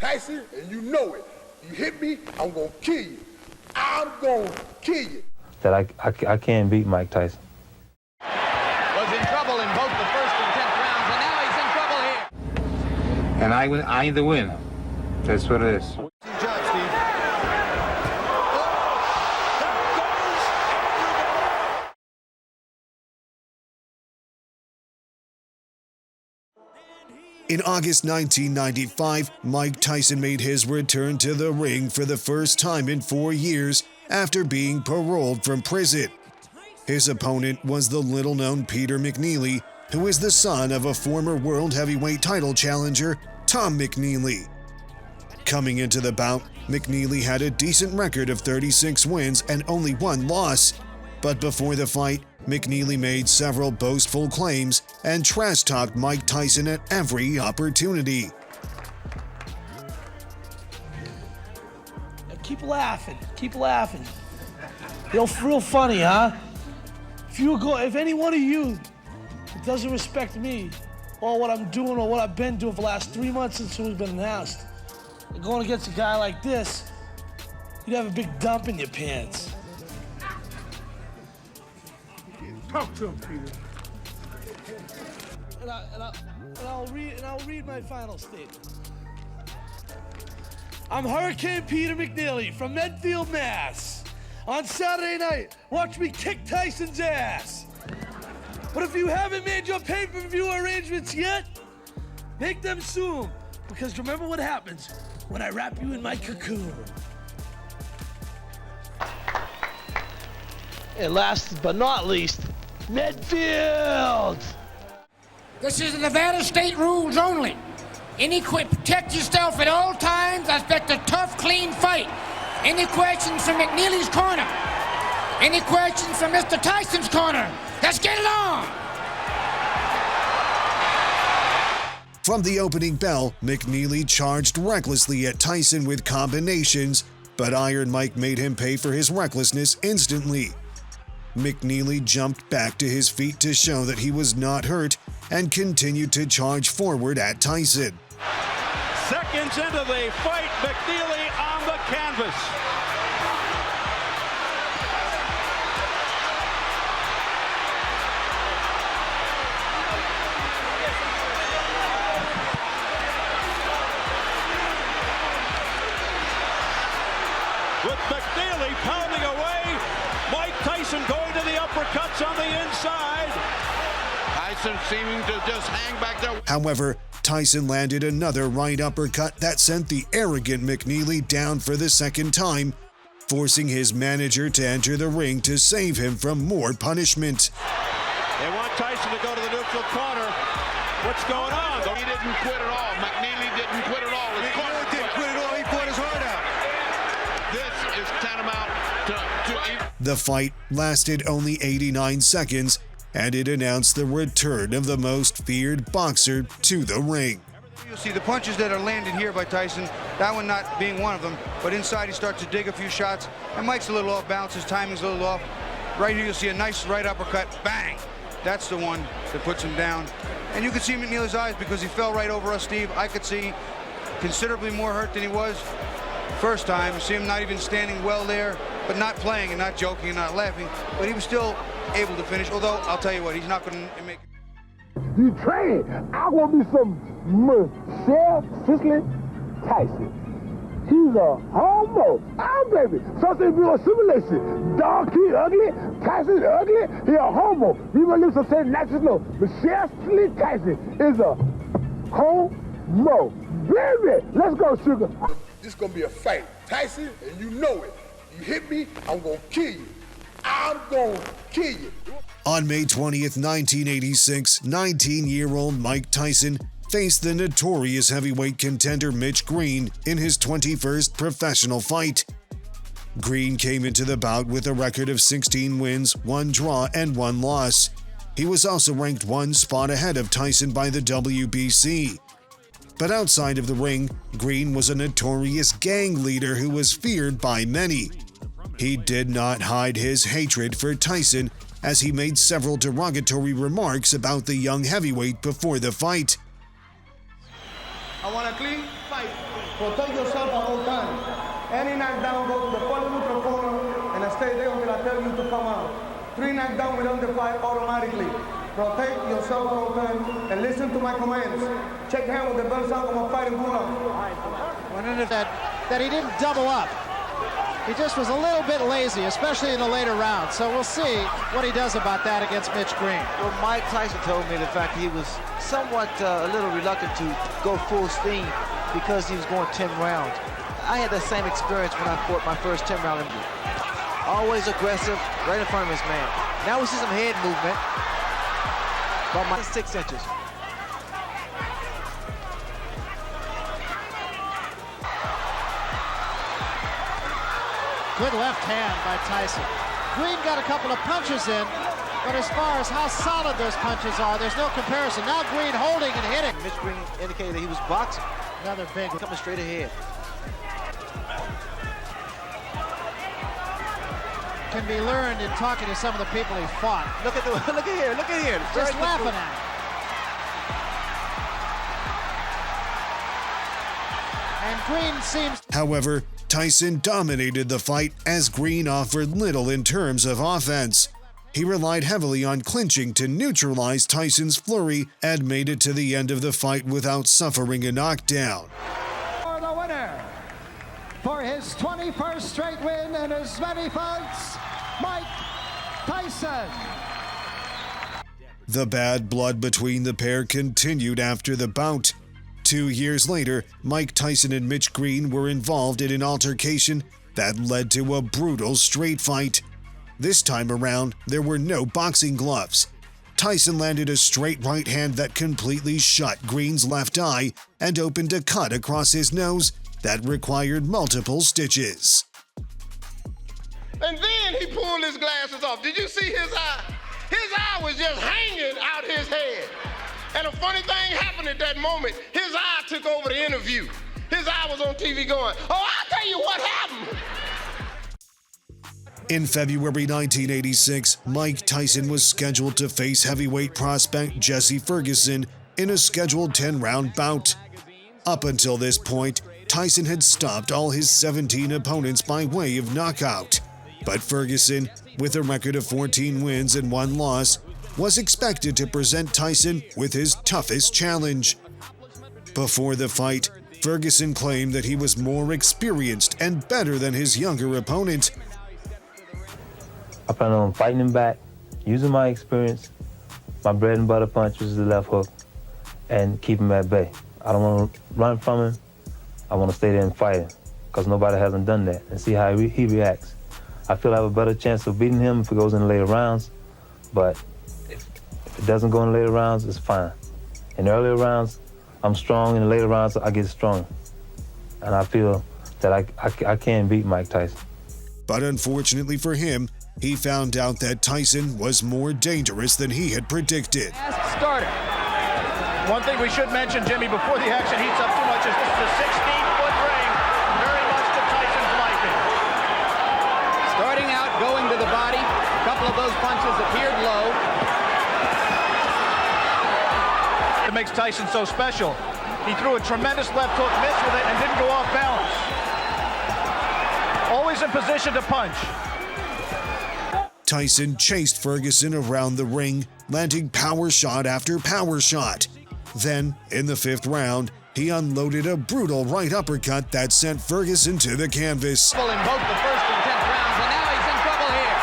Tyson, and you know it. You hit me, I'm gonna kill you. I'm gonna kill you. That I can't beat Mike Tyson. Was in trouble in both the first and 10th rounds, and now he's in trouble here. And I the win. That's what it is. In August 1995, Mike Tyson made his return to the ring for the first time in 4 years after being paroled from prison. His opponent was the little-known Peter McNeely, who is the son of a former world heavyweight title challenger, Tom McNeely. Coming into the bout, McNeely had a decent record of 36 wins and only 1 loss. But before the fight, McNeely made several boastful claims and trash-talked Mike Tyson at every opportunity. Keep laughing. Keep laughing. Real funny, huh? If any one of you doesn't respect me or what I'm doing or what I've been doing for the last 3 months since we've been announced, and going against a guy like this, you'd have a big dump in your pants. Talk to him, Peter. And I'll read my final statement. I'm Hurricane Peter McNeely from Medfield, Mass. On Saturday night, watch me kick Tyson's ass. But if you haven't made your pay-per-view arrangements yet, make them soon. Because remember what happens when I wrap you in my cocoon. And last but not least, Medfield! This is the Nevada state rules only. Protect yourself at all times. I expect a tough, clean fight. Any questions from McNeely's corner? Any questions from Mr. Tyson's corner? Let's get it on! From the opening bell, McNeely charged recklessly at Tyson with combinations, but Iron Mike made him pay for his recklessness instantly. McNeely jumped back to his feet to show that he was not hurt and continued to charge forward at Tyson. Seconds into the fight, McNeely on the canvas. With McNeely pounding away, Mike Tyson going to the uppercuts on the inside. Tyson seeming to just hang back there. However, Tyson landed another right uppercut that sent the arrogant McNeely down for the second time, forcing his manager to enter the ring to save him from more punishment. They want Tyson to go to the neutral corner. What's going on? He didn't quit at all. McNeely didn't quit at all. He didn't quit at all. He fought his heart out. This is tantamount to... The fight lasted only 89 seconds, and it announced the return of the most feared boxer to the ring. You'll see the punches that are landed here by Tyson, that one not being one of them, but inside he starts to dig a few shots, and Mike's a little off balance, his timing's a little off. Right here you'll see a nice right uppercut, bang! That's the one that puts him down. And you can see McNeely's eyes because he fell right over us, Steve. I could see considerably more hurt than he was first time. You see him not even standing well there, but not playing and not joking and not laughing, but he was still able to finish, although I'll tell you what, he's not going to make it. You train. I want me some Michelle Cicely Tyson. He's a homo. Oh, baby. Something do a simulation. Dog kid ugly. Tyson ugly. He a homo. We gonna live some say national. Michelle Cicely Tyson is a homo. Baby, let's go, sugar. This gonna be a fight. Tyson, and you know it. You hit me, I'm gonna kill you. I'm gonna kill you. On May 20th, 1986, 19-year-old Mike Tyson faced the notorious heavyweight contender Mitch Green in his 21st professional fight. Green came into the bout with a record of 16 wins, 1 draw, and 1 loss. He was also ranked 1 spot ahead of Tyson by the WBC. But outside of the ring, Green was a notorious gang leader who was feared by many. He did not hide his hatred for Tyson, as he made several derogatory remarks about the young heavyweight before the fight. I want a clean fight. Protect yourself at all times. Any knockdown, go to the first neutral corner and stay there until I tell you to come out. 3 knockdown will end the fight automatically. Protect yourself at all times and listen to my commands. Check hand with the belt sound of a fighting bullet. That he didn't double up. He just was a little bit lazy, especially in the later rounds. So we'll see what he does about that against Mitch Green. Well, Mike Tyson told me the fact that he was somewhat a little reluctant to go full steam because he was going 10 rounds. I had that same experience when I fought my first 10-round interview. Always aggressive, right in front of his man. Now we see some head movement. About my 6 inches. Good left hand by Tyson. Green got a couple of punches in, but as far as how solid those punches are, there's no comparison. Now Green holding and hitting. Mitch Green indicated that he was boxing. Another big coming straight ahead. Can be learned in talking to some of the people he fought. Look at here. Just laughing at him. And Green seems... However, Tyson dominated the fight as Green offered little in terms of offense. He relied heavily on clinching to neutralize Tyson's flurry and made it to the end of the fight without suffering a knockdown. For the winner, for his 21st straight win in as many fights, Mike Tyson. The bad blood between the pair continued after the bout. 2 years later, Mike Tyson and Mitch Green were involved in an altercation that led to a brutal straight fight. This time around, there were no boxing gloves. Tyson landed a straight right hand that completely shut Green's left eye and opened a cut across his nose that required multiple stitches. And then he pulled his glasses off. Did you see his eye? His eye was just hanging out his head. And a funny thing happened at that moment. His eye took over the interview. His eye was on TV going, "Oh, I'll tell you what happened." In February 1986, Mike Tyson was scheduled to face heavyweight prospect Jesse Ferguson in a scheduled 10-round bout. Up until this point, Tyson had stopped all his 17 opponents by way of knockout. But Ferguson, with a record of 14 wins and 1 loss, was expected to present Tyson with his toughest challenge. Before the fight, Ferguson claimed that he was more experienced and better than his younger opponent. I plan on fighting him back, using my experience, my bread and butter punch, which is the left hook, and keep him at bay. I don't want to run from him. I want to stay there and fight him, because nobody hasn't done that, and see how he reacts. I feel I have a better chance of beating him if it goes in the later rounds, but if it doesn't go in the later rounds, it's fine. In the earlier rounds, I'm strong. In the later rounds, I get strong. And I feel that I can beat Mike Tyson. But unfortunately for him, he found out that Tyson was more dangerous than he had predicted. Starter. One thing we should mention, Jimmy, before the action heats up too much, is this is a 16-foot ring, very much to Tyson's liking. Starting out, going to the body. A couple of those punches appeared low. It makes Tyson so special. He threw a tremendous left hook, missed with it, and didn't go off balance. Always in position to punch. Tyson chased Ferguson around the ring, landing power shot after power shot. Then, in the 5th round, he unloaded a brutal right uppercut that sent Ferguson to the canvas. In both the first and 10th rounds, and now he's in trouble here.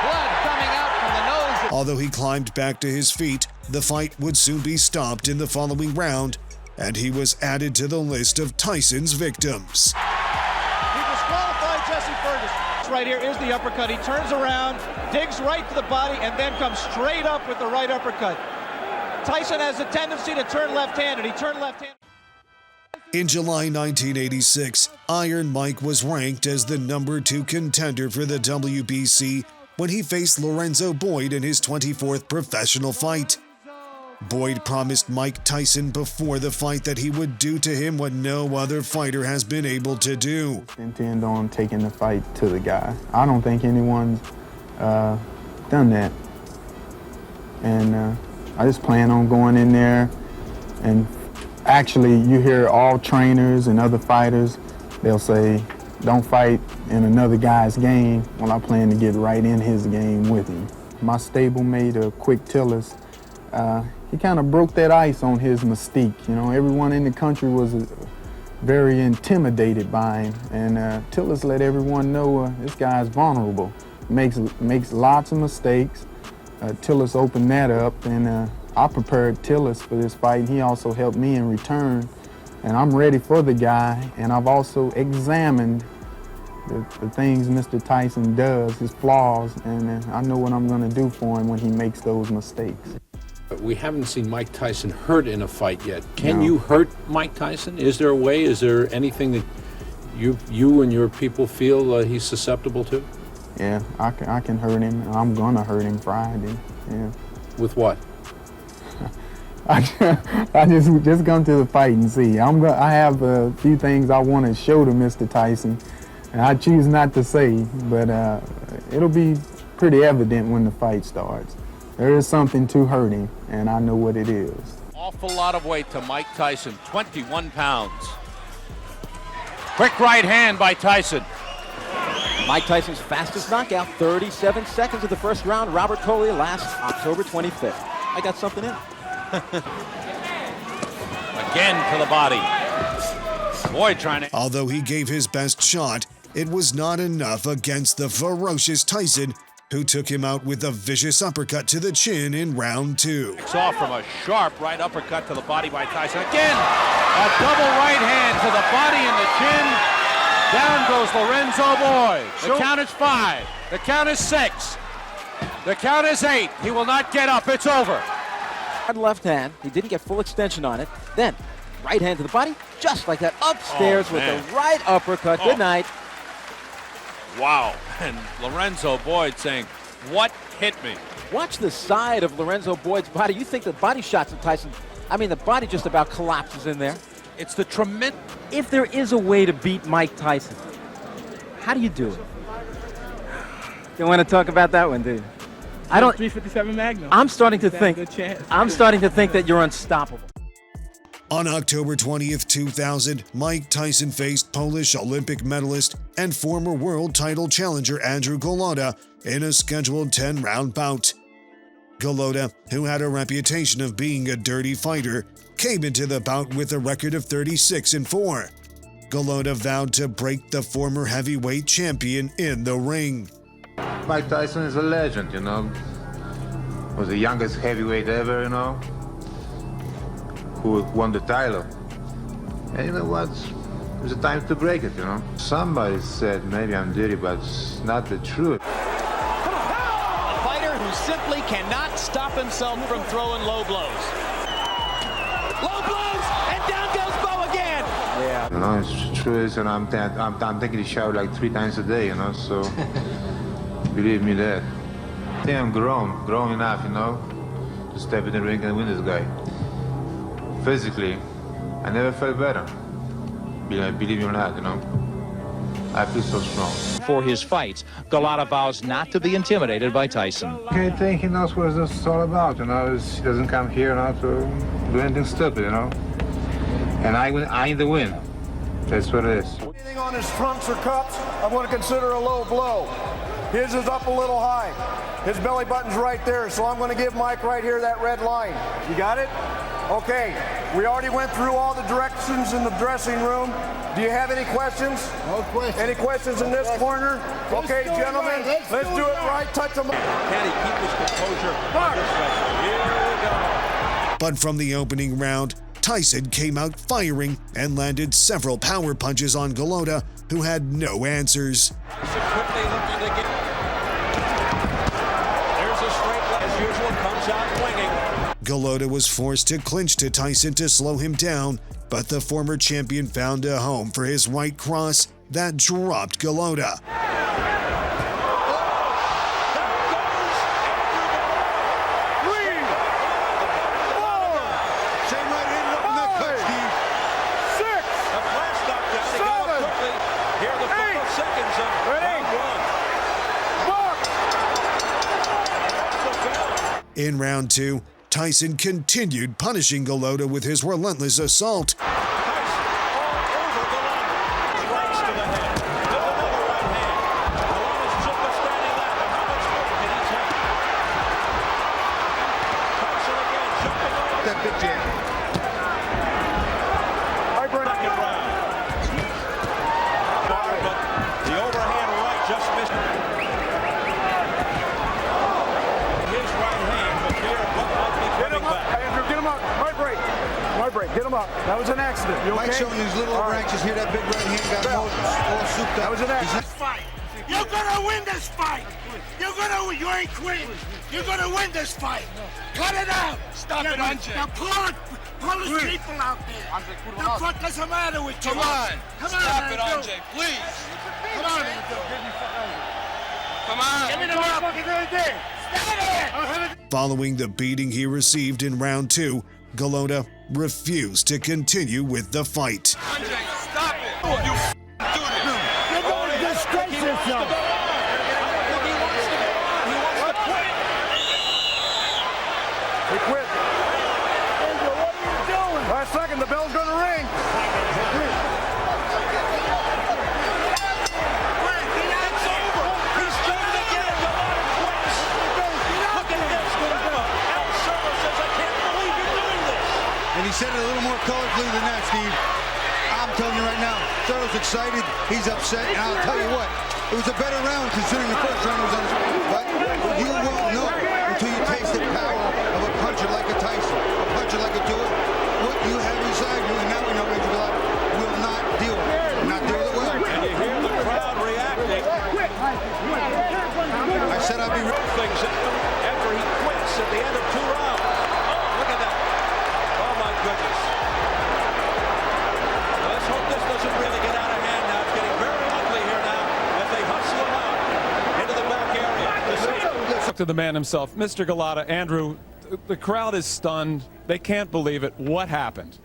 Blood coming out from the nose. Although he climbed back to his feet, the fight would soon be stopped in the following round, and he was added to the list of Tyson's victims. He disqualified Jesse Ferguson. Right here is the uppercut. He turns around, digs right to the body, and then comes straight up with the right uppercut. Tyson has a tendency to turn left-handed. He turned left-handed. In July 1986, Iron Mike was ranked as the #2 contender for the WBC when he faced Lorenzo Boyd in his 24th professional fight. Boyd promised Mike Tyson before the fight that he would do to him what no other fighter has been able to do. Intend on taking the fight to the guy. I don't think anyone's done that. And I just plan on going in there and Actually, you hear all trainers and other fighters, they'll say, don't fight in another guy's game. Well, I plan to get right in his game with him. My stablemate, Quick Tillis, he kind of broke that ice on his mystique. You know, everyone in the country was very intimidated by him, and Tillis let everyone know this guy's vulnerable. Makes lots of mistakes. Tillis opened that up, and I prepared Tillis for this fight, and he also helped me in return. And I'm ready for the guy, and I've also examined the things Mr. Tyson does, his flaws, and I know what I'm going to do for him when he makes those mistakes. We haven't seen Mike Tyson hurt in a fight yet. Can No. you hurt Mike Tyson? Is there a way? Is there anything that you and your people feel he's susceptible to? Yeah, I can hurt him. I'm going to hurt him Friday. Yeah. With what? I just come to the fight and see. I have a few things I want to show to Mr. Tyson, and I choose not to say, but it'll be pretty evident when the fight starts. There is something to hurt him, and I know what it is. Awful lot of weight to Mike Tyson, 21 pounds. Quick right hand by Tyson. Mike Tyson's fastest knockout, 37 seconds of the first round. Robert Collier last October 25th. I got something in. Again to the body. Boyd trying to... Although he gave his best shot, it was not enough against the ferocious Tyson, who took him out with a vicious uppercut to the chin in round 2. It's off from a sharp right uppercut to the body by Tyson. Again, a double right hand to the body and the chin. Down goes Lorenzo Boyd. The count is 5. The count is 6. The count is 8. He will not get up. It's over. Left hand, he didn't get full extension on it. Then, right hand to the body, just like that, upstairs with the right uppercut. Good night. Wow. And Lorenzo Boyd saying, what hit me? Watch the side of Lorenzo Boyd's body. You think the body shots of Tyson, I mean, the body just about collapses in there. It's the tremendous... If there is a way to beat Mike Tyson, how do you do it? Don't want to talk about that one, do you? I don't. 357 Magnum. I'm starting to think. I'm starting to think that you're unstoppable. On October 20th, 2000, Mike Tyson faced Polish Olympic medalist and former world title challenger Andrew Gada in a scheduled 10-round bout. Gada, who had a reputation of being a dirty fighter, came into the bout with a record of 36-4. Gada vowed to break the former heavyweight champion in the ring. Mike Tyson is a legend, you know. Was the youngest heavyweight ever, you know, who won the title. And you know what? It was a time to break it, you know. Somebody said maybe I'm dirty, but it's not the truth. A fighter who simply cannot stop himself from throwing low blows. Low blows, and down goes Bo again. Yeah. You know, it's true, and I'm taking the shower like 3 times a day, you know, so believe me that. I think I'm grown enough, you know, to step in the ring and win this guy. Physically, I never felt better. Believe me or not, you know. I feel so strong. For his fights, Gada vows not to be intimidated by Tyson. I think he knows what this is all about, you know. He doesn't come here now to do anything stupid, you know. And I need the win. That's what it is. Anything on his trunks or cups, I'm going to consider a low blow. His is up a little high. His belly button's right there, so I'm going to give Mike right here that red line. You got it? Okay, we already went through all the directions in the dressing room. Do you have any questions? No questions. Any questions in this corner? Okay, gentlemen, let's do it right. Touch them. Can he keep his composure? Here we go. But from the opening round, Tyson came out firing and landed several power punches on Gada, who had no answers. There's a straight leg as usual, comes out winging. Gada was forced to clinch to Tyson to slow him down, but the former champion found a home for his white cross that dropped Gada. In round 2, Tyson continued punishing Gada with his relentless assault. That big jab. The overhand right just missed it. His right hand, but here might be coming back. Andrew, get him up. My break. Get him up. That was an accident. You okay? Mike showing his little overactions here. That big right hand got him all souped up. That was an accident. You're gonna win this fight. You ain't quitting. You're gonna win this fight. Cut it out. Stop it, Andre. Now pull his people out there. The fuck is the matter with you? Come on. Stop it, Andre, please. Come on, Andrew. Come on. Give me the motherfucking right there. Stop it. Following the beating he received in round 2, Gada refused to continue with the fight. Andre, stop it. You do this. You're going to disgrace yourself. He quit. Andrew, what are you doing? Last second, the bell's going to ring. And he said it a little more colorfully than that, Steve. I'm telling you right now, Charles excited, he's upset, and I'll tell you what, it was a better round considering the first round was on his but you won't know until you taste the power of a puncher like a Tyson, a puncher like a Tua. What you have inside you, and now we know Reggie Gada will not deal with it. Not deal with it well. And you hear the crowd reacting. I said I'd be things after he quits at the end of 2 rounds. Oh, look at that. Oh, my goodness. Let's hope this doesn't really get out of hand now. It's getting very ugly here now as they hustle him out into the back area. Talk to the man himself. Mr. Gada, Andrew, the crowd is stunned. They can't believe it. What happened?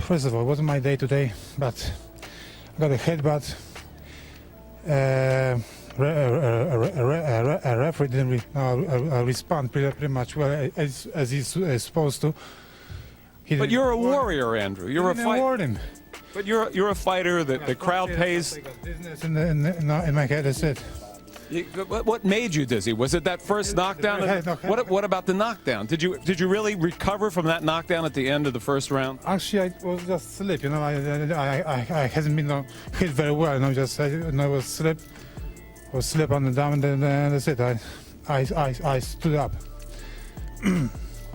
First of all, it wasn't my day today, but I got a headbutt. A referee didn't respond pretty much well as he's supposed to. But you're a warrior, Andrew. You're a fighter. But you're a fighter that the crowd pays. Business in my head, that's it. What made you dizzy? Was it that first knockdown? What about the knockdown? Did you really recover from that knockdown at the end of the first round? Actually, I was just sleep. You know, I hasn't been hit very well. You know, just I was slip on the down, and then that's it. I stood up.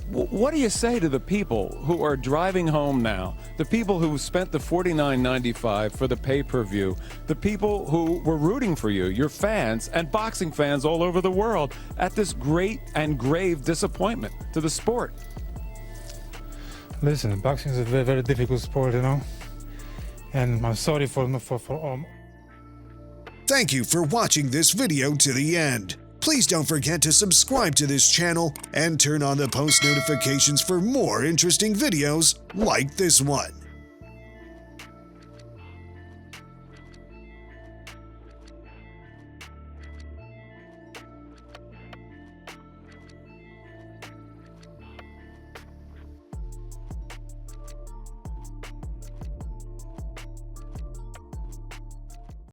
What do you say to the people who are driving home now, the people who spent the $49.95 for the pay-per-view, the people who were rooting for you, your fans and boxing fans all over the world, at this great and grave disappointment to the sport? Listen, boxing is a very, very difficult sport, you know, and I'm sorry for all. Thank you for watching this video to the end. Please don't forget to subscribe to this channel and turn on the post notifications for more interesting videos like this one.